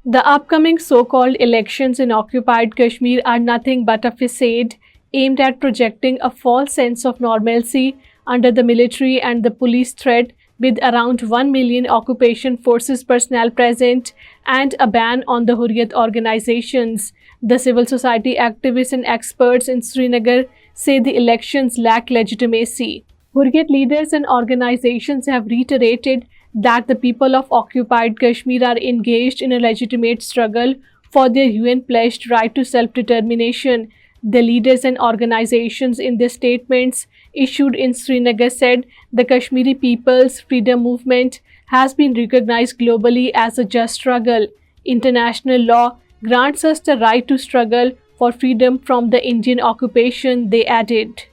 The upcoming so-called elections in occupied Kashmir are nothing but a facade aimed at projecting a false sense of normalcy under the military and the police threat, with around 1 million occupation forces personnel present and a ban on the Hurriyat organizations. The civil society activists and experts in Srinagar say the elections lack legitimacy. Hurriyat leaders and organizations have reiterated that the people of occupied Kashmir are engaged in a legitimate struggle for their UN pledged right to self determination. The leaders and organizations in their statements issued in Srinagar said the Kashmiri People's Freedom Movement has been recognized globally as a just struggle. International law grants us the right to struggle for freedom from the Indian occupation, they added.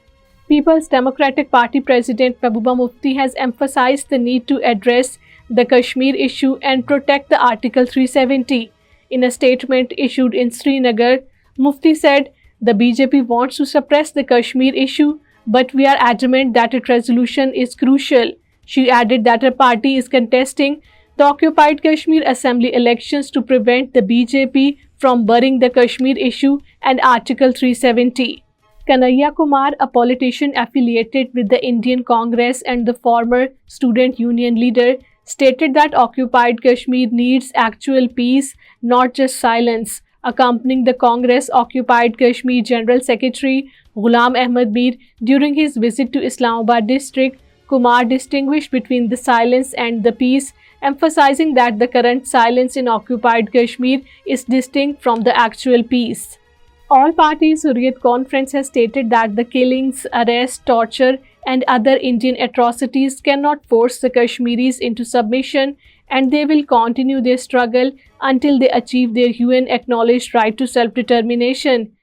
People's Democratic Party President Mehbooba Mufti has emphasized the need to address the Kashmir issue and protect the Article 370. In a statement issued in Srinagar, Mufti said, "The BJP wants to suppress the Kashmir issue, but we are adamant that its resolution is crucial." She added that her party is contesting the occupied Kashmir Assembly elections to prevent the BJP from burying the Kashmir issue and Article 370. Kanhaiya Kumar, a politician affiliated with the Indian Congress and the former student union leader, stated that occupied Kashmir needs actual peace, not just silence. Accompanying the Congress occupied Kashmir General Secretary Ghulam Ahmad Mir during his visit to Islamabad district, Kumar distinguished between the silence and the peace, emphasizing that the current silence in occupied Kashmir is distinct from the actual peace. All parties Hurriyat Conference has stated that the killings, arrest, torture, and other Indian atrocities cannot force the Kashmiris into submission, and they will continue their struggle until they achieve their UN acknowledged right to self determination.